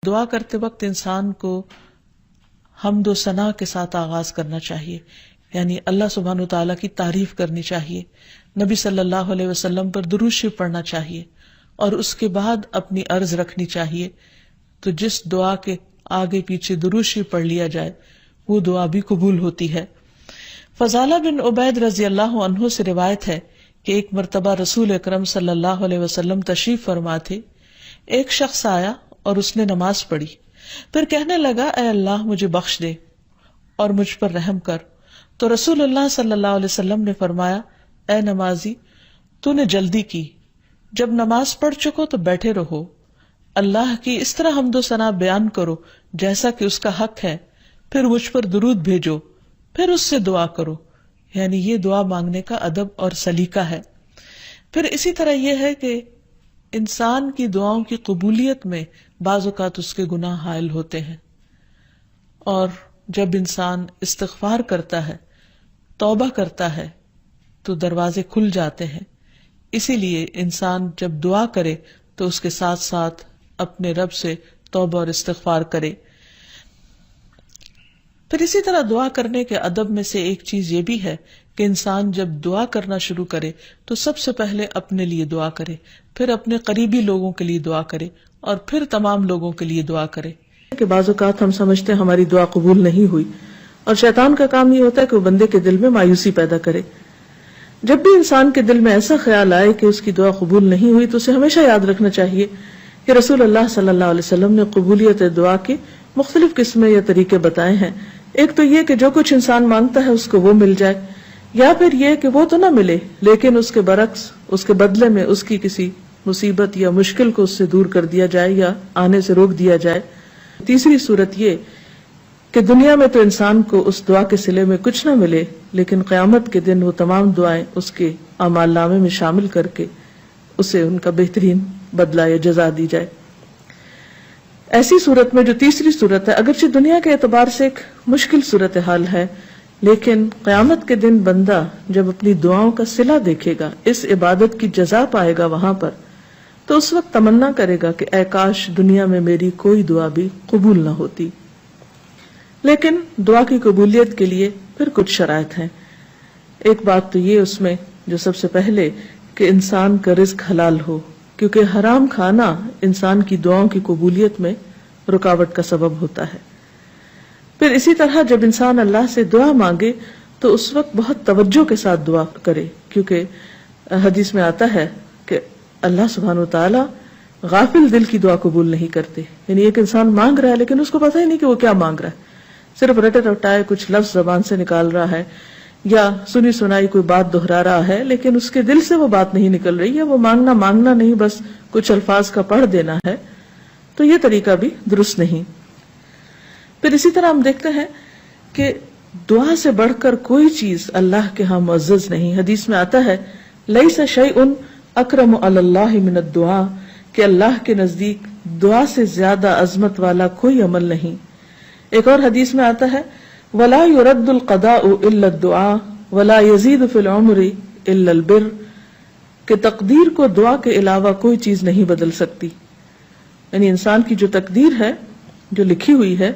دعا کرتے وقت انسان کو حمد و ثنا کے ساتھ آغاز کرنا چاہیے، یعنی اللہ سبحانہ وتعالیٰ کی تعریف کرنی چاہیے، نبی صلی اللہ علیہ وسلم پر درود شریف پڑھنا چاہیے، اور اس کے بعد اپنی عرض رکھنی چاہیے. تو جس دعا کے آگے پیچھے درود شریف پڑھ لیا جائے وہ دعا بھی قبول ہوتی ہے. فضالہ بن عبید رضی اللہ عنہ سے روایت ہے کہ ایک مرتبہ رسول اکرم صلی اللہ علیہ وسلم تشریف فرما تھے. ایک شخص آیا اور اس نے نماز پڑھی، پھر کہنے لگا اے اللہ مجھے بخش دے اور مجھ پر رحم کر. تو رسول اللہ صلی اللہ علیہ وسلم نے فرمایا اے نمازی تو نے جلدی کی، جب نماز پڑھ چکو تو بیٹھے رہو، اللہ کی اس طرح حمد و ثنا بیان کرو جیسا کہ اس کا حق ہے، پھر مجھ پر درود بھیجو، پھر اس سے دعا کرو. یعنی یہ دعا مانگنے کا ادب اور سلیقہ ہے. پھر اسی طرح یہ ہے کہ انسان کی دعاؤں کی قبولیت میں بعض اوقات اس کے گناہ حائل ہوتے ہیں، اور جب انسان استغفار کرتا ہے، توبہ کرتا ہے تو دروازے کھل جاتے ہیں. اسی لیے انسان جب دعا کرے تو اس کے ساتھ ساتھ اپنے رب سے توبہ اور استغفار کرے. پھر اسی طرح دعا کرنے کے ادب میں سے ایک چیز یہ بھی ہے کہ انسان جب دعا کرنا شروع کرے تو سب سے پہلے اپنے لیے دعا کرے، پھر اپنے قریبی لوگوں کے لیے دعا کرے، اور پھر تمام لوگوں کے لیے دعا کرے. کہ بعض اوقات ہم سمجھتے ہیں ہماری دعا قبول نہیں ہوئی، اور شیطان کا کام یہ ہوتا ہے کہ وہ بندے کے دل میں مایوسی پیدا کرے. جب بھی انسان کے دل میں ایسا خیال آئے کہ اس کی دعا قبول نہیں ہوئی تو اسے ہمیشہ یاد رکھنا چاہیے کہ رسول اللہ صلی اللہ علیہ وسلم نے قبولیت دعا کے مختلف قسمیں یا طریقے بتائے ہیں. ایک تو یہ کہ جو کچھ انسان مانگتا ہے اس کو وہ مل جائے، یا پھر یہ کہ وہ تو نہ ملے لیکن اس کے برعکس اس کے بدلے میں اس کی کسی مصیبت یا مشکل کو اس سے دور کر دیا جائے یا آنے سے روک دیا جائے. تیسری صورت یہ کہ دنیا میں تو انسان کو اس دعا کے صلے میں کچھ نہ ملے، لیکن قیامت کے دن وہ تمام دعائیں اس کے اعمال نامے میں شامل کر کے اسے ان کا بہترین بدلہ یا جزا دی جائے. ایسی صورت میں جو تیسری صورت ہے، اگرچہ دنیا کے اعتبار سے ایک مشکل صورتحال ہے، لیکن قیامت کے دن بندہ جب اپنی دعاؤں کا صلہ دیکھے گا، اس عبادت کی جزا پائے گا وہاں پر، تو اس وقت تمنا کرے گا کہ اے کاش دنیا میں میری کوئی دعا بھی قبول نہ ہوتی. لیکن دعا کی قبولیت کے لیے پھر کچھ شرائط ہیں. ایک بات تو یہ اس میں جو سب سے پہلے کہ انسان کا رزق حلال ہو، کیونکہ حرام کھانا انسان کی دعاؤں کی قبولیت میں رکاوٹ کا سبب ہوتا ہے. پھر اسی طرح جب انسان اللہ سے دعا مانگے تو اس وقت بہت توجہ کے ساتھ دعا کرے، کیونکہ حدیث میں آتا ہے کہ اللہ سبحانہ وتعالی غافل دل کی دعا قبول نہیں کرتے. یعنی ایک انسان مانگ رہا ہے لیکن اس کو پتہ ہی نہیں کہ وہ کیا مانگ رہا ہے، صرف رٹے رٹائے کچھ لفظ زبان سے نکال رہا ہے، یا سنی سنائی کوئی بات دہرا رہا ہے لیکن اس کے دل سے وہ بات نہیں نکل رہی ہے، وہ مانگنا نہیں، بس کچھ الفاظ کا پڑھ دینا ہے. تو یہ طریقہ بھی درست نہیں. پھر اسی طرح ہم دیکھتے ہیں کہ دعا سے بڑھ کر کوئی چیز اللہ کے ہاں معزز نہیں. حدیث میں آتا ہے لیس شیء اکرم علی اللہ من الدعاء، کہ اللہ کے نزدیک دعا سے زیادہ عظمت والا کوئی عمل نہیں. ایک اور حدیث میں آتا ہے ولا يرد القضاء الا الدعاء ولا يزيد في العمر الا البر، کہ تقدیر کو دعا کے علاوہ کوئی چیز نہیں بدل سکتی. یعنی انسان کی جو تقدیر ہے، جو لکھی ہوئی ہے،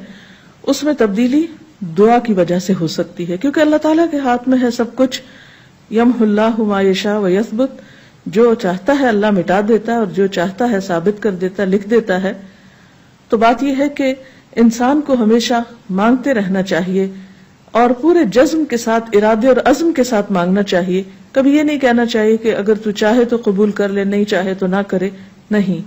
اس میں تبدیلی دعا کی وجہ سے ہو سکتی ہے، کیونکہ اللہ تعالیٰ کے ہاتھ میں ہے سب کچھ. یمحو اللہ ما یشاء ویثبت، جو چاہتا ہے اللہ مٹا دیتا ہے اور جو چاہتا ہے ثابت کر دیتا ہے، لکھ دیتا ہے. تو بات یہ ہے کہ انسان کو ہمیشہ مانگتے رہنا چاہیے اور پورے جزم کے ساتھ، ارادے اور عزم کے ساتھ مانگنا چاہیے. کبھی یہ نہیں کہنا چاہیے کہ اگر تو چاہے تو قبول کر لے، نہیں چاہے تو نہ کرے. نہیں،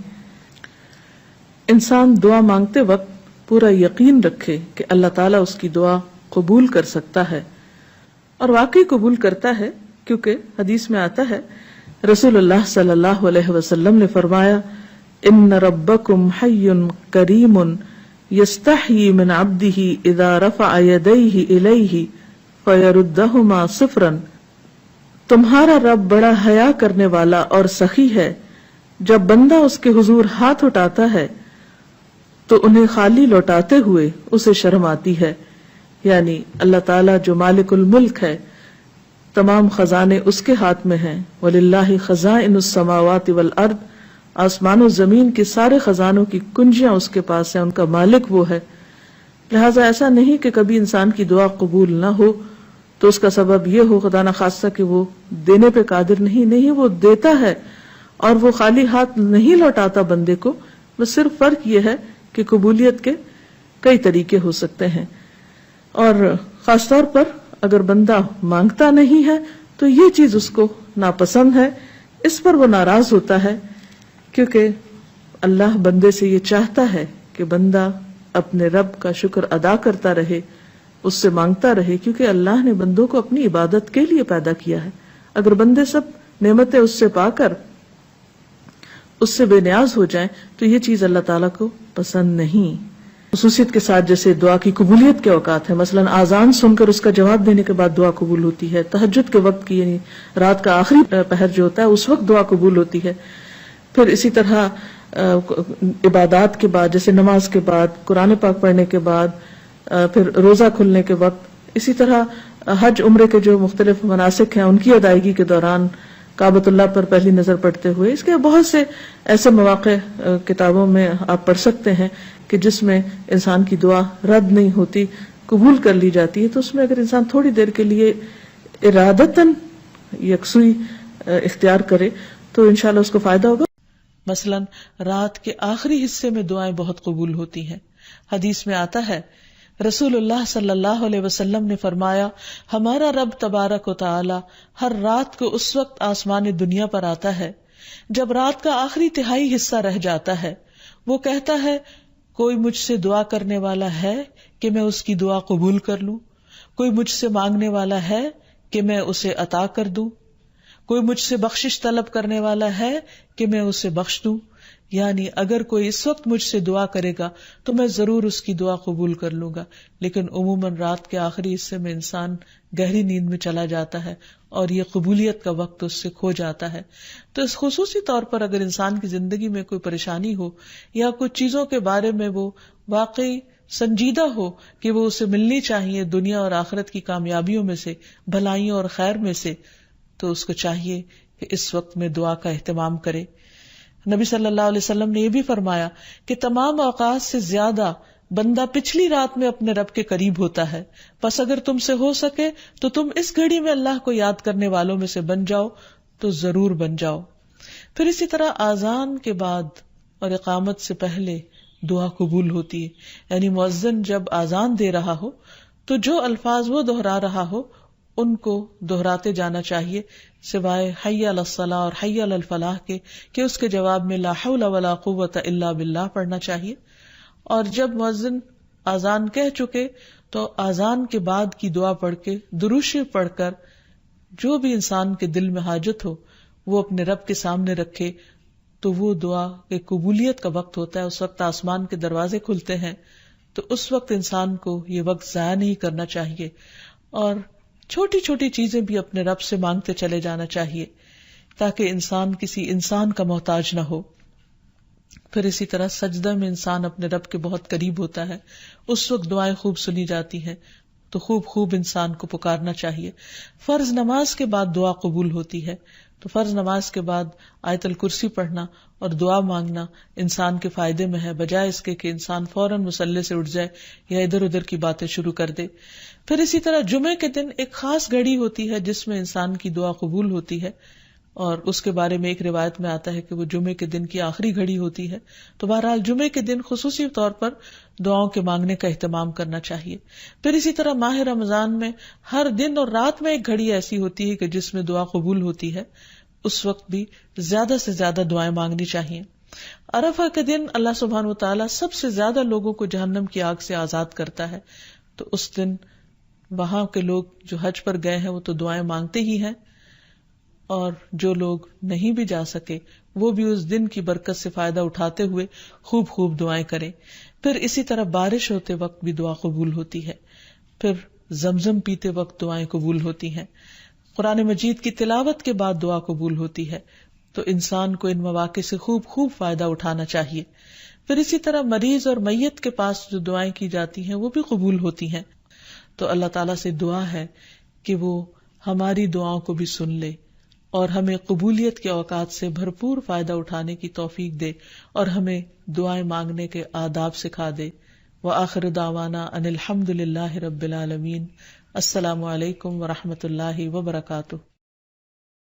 انسان دعا مانگتے وقت پورا یقین رکھے کہ اللہ تعالیٰ اس کی دعا قبول کر سکتا ہے، اور واقعی قبول کرتا ہے. کیونکہ حدیث میں آتا ہے رسول اللہ صلی اللہ علیہ وسلم نے فرمایا ان ربکم حی کریم یستحیی من عبدہ اذا رفع یدیہ الیہ فیردہما صفرا، تمہارا رب بڑا حیا کرنے والا اور سخی ہے، جب بندہ اس کے حضور ہاتھ اٹھاتا ہے تو انہیں خالی لوٹاتے ہوئے اسے شرم آتی ہے. یعنی اللہ تعالیٰ جو مالک الملک ہے، تمام خزانے اس کے ہاتھ میں ہیں. وَلِلَّهِ خَزَائِنُ السَّمَاوَاتِ وَالْأَرْضِ، آسمان و زمین کے سارے خزانوں کی کنجیاں اس کے پاس ہیں، ان کا مالک وہ ہے. لہٰذا ایسا نہیں کہ کبھی انسان کی دعا قبول نہ ہو تو اس کا سبب یہ ہو خدا نخواستہ کہ وہ دینے پہ قادر نہیں، وہ دیتا ہے اور وہ خالی ہاتھ نہیں لوٹاتا بندے کو. بس صرف فرق یہ ہے کہ قبولیت کے کئی طریقے ہو سکتے ہیں، اور خاص طور پر اگر بندہ مانگتا نہیں ہے تو یہ چیز اس کو ناپسند ہے، اس پر وہ ناراض ہوتا ہے، کیونکہ اللہ بندے سے یہ چاہتا ہے کہ بندہ اپنے رب کا شکر ادا کرتا رہے، اس سے مانگتا رہے، کیونکہ اللہ نے بندوں کو اپنی عبادت کے لیے پیدا کیا ہے. اگر بندے سب نعمتیں اس سے پا کر اس سے بے نیاز ہو جائیں تو یہ چیز اللہ تعالیٰ کو پسند نہیں. خصوصیت کے ساتھ جیسے دعا کی قبولیت کے اوقات ہیں، مثلا آذان سن کر اس کا جواب دینے کے بعد دعا قبول ہوتی ہے. تہجد کے وقت کی، یعنی رات کا آخری پہر جو ہوتا ہے اس وقت دعا قبول ہوتی ہے. پھر اسی طرح عبادات کے بعد، جیسے نماز کے بعد، قرآن پاک پڑھنے کے بعد، پھر روزہ کھلنے کے وقت، اسی طرح حج عمرے کے جو مختلف مناسک ہیں ان کی ادائیگی کے دوران، کعبۃ اللہ پر پہلی نظر پڑتے ہوئے. اس کے بہت سے ایسے مواقع کتابوں میں آپ پڑھ سکتے ہیں کہ جس میں انسان کی دعا رد نہیں ہوتی، قبول کر لی جاتی ہے. تو اس میں اگر انسان تھوڑی دیر کے لیے ارادتاً یکسوئی اختیار کرے تو انشاءاللہ اس کو فائدہ ہوگا. مثلا رات کے آخری حصے میں دعائیں بہت قبول ہوتی ہیں. حدیث میں آتا ہے رسول اللہ صلی اللہ علیہ وسلم نے فرمایا، ہمارا رب تبارک و تعالی ہر رات کو اس وقت آسمان دنیا پر آتا ہے جب رات کا آخری تہائی حصہ رہ جاتا ہے. وہ کہتا ہے، کوئی مجھ سے دعا کرنے والا ہے کہ میں اس کی دعا قبول کر لوں؟ کوئی مجھ سے مانگنے والا ہے کہ میں اسے عطا کر دوں؟ کوئی مجھ سے بخشش طلب کرنے والا ہے کہ میں اسے بخش دوں؟ یعنی اگر کوئی اس وقت مجھ سے دعا کرے گا تو میں ضرور اس کی دعا قبول کر لوں گا. لیکن عموماً رات کے آخری حصے میں انسان گہری نیند میں چلا جاتا ہے اور یہ قبولیت کا وقت اس سے کھو جاتا ہے. تو اس خصوصی طور پر اگر انسان کی زندگی میں کوئی پریشانی ہو یا کچھ چیزوں کے بارے میں وہ واقعی سنجیدہ ہو کہ وہ اسے ملنی چاہیے دنیا اور آخرت کی کامیابیوں میں سے، بھلائیوں اور خیر میں سے، تو اس کو چاہیے کہ اس وقت میں دعا کا اہتمام کرے. نبی صلی اللہ علیہ وسلم نے یہ بھی فرمایا کہ تمام اوقات سے زیادہ بندہ پچھلی رات میں اپنے رب کے قریب ہوتا ہے، پس اگر تم سے ہو سکے تو تم اس گھڑی میں اللہ کو یاد کرنے والوں میں سے بن جاؤ تو ضرور بن جاؤ. پھر اسی طرح آذان کے بعد اور اقامت سے پہلے دعا قبول ہوتی ہے. یعنی مؤذن جب آذان دے رہا ہو تو جو الفاظ وہ دہرا رہا ہو ان کو دہراتے جانا چاہیے، سوائے حی علی الصلاح اور حی علی الفلاح کے، کہ اس کے جواب میں لا حول ولا قوت الا باللہ پڑھنا چاہیے. اور جب مؤذن آذان کہہ چکے تو آذان کے بعد کی دعا پڑھ کے، درود شریف پڑھ کر، جو بھی انسان کے دل میں حاجت ہو وہ اپنے رب کے سامنے رکھے. تو وہ دعا کے قبولیت کا وقت ہوتا ہے، اس وقت آسمان کے دروازے کھلتے ہیں. تو اس وقت انسان کو یہ وقت ضائع نہیں کرنا چاہیے اور چھوٹی چھوٹی چیزیں بھی اپنے رب سے مانگتے چلے جانا چاہیے تاکہ انسان کسی انسان کا محتاج نہ ہو. پھر اسی طرح سجدہ میں انسان اپنے رب کے بہت قریب ہوتا ہے، اس وقت دعائیں خوب سنی جاتی ہیں، تو خوب انسان کو پکارنا چاہیے. فرض نماز کے بعد دعا قبول ہوتی ہے، تو فرض نماز کے بعد آیت الکرسی پڑھنا اور دعا مانگنا انسان کے فائدے میں ہے، بجائے اس کے کہ انسان فوراً مصلی سے اٹھ جائے یا ادھر ادھر کی باتیں شروع کر دے. پھر اسی طرح جمعے کے دن ایک خاص گھڑی ہوتی ہے جس میں انسان کی دعا قبول ہوتی ہے، اور اس کے بارے میں ایک روایت میں آتا ہے کہ وہ جمعے کے دن کی آخری گھڑی ہوتی ہے. تو بہرحال جمعے کے دن خصوصی طور پر دعاؤں کے مانگنے کا اہتمام کرنا چاہیے. پھر اسی طرح ماہ رمضان میں ہر دن اور رات میں ایک گھڑی ایسی ہوتی ہے کہ جس میں دعا قبول ہوتی ہے، اس وقت بھی زیادہ سے زیادہ دعائیں مانگنی چاہیے. عرفہ کے دن اللہ سبحانہ و تعالیٰ سب سے زیادہ لوگوں کو جہنم کی آگ سے آزاد کرتا ہے، تو اس دن وہاں کے لوگ جو حج پر گئے ہیں وہ تو دعائیں مانگتے ہی ہیں، اور جو لوگ نہیں بھی جا سکے وہ بھی اس دن کی برکت سے فائدہ اٹھاتے ہوئے خوب دعائیں کریں. پھر اسی طرح بارش ہوتے وقت بھی دعا قبول ہوتی ہے. پھر زمزم پیتے وقت دعائیں قبول ہوتی ہیں. قرآن مجید کی تلاوت کے بعد دعا قبول ہوتی ہے. تو انسان کو ان مواقع سے خوب فائدہ اٹھانا چاہیے. پھر اسی طرح مریض اور میت کے پاس جو دعائیں کی جاتی ہیں وہ بھی قبول ہوتی ہیں. تو اللہ تعالیٰ سے دعا ہے کہ وہ ہماری دعاؤں کو بھی سن لے اور ہمیں قبولیت کے اوقات سے بھرپور فائدہ اٹھانے کی توفیق دے اور ہمیں دعائیں مانگنے کے آداب سکھا دے. وآخر دعوانا ان الحمد للہ رب العالمین. السلام علیکم ورحمۃ اللہ وبرکاتہ.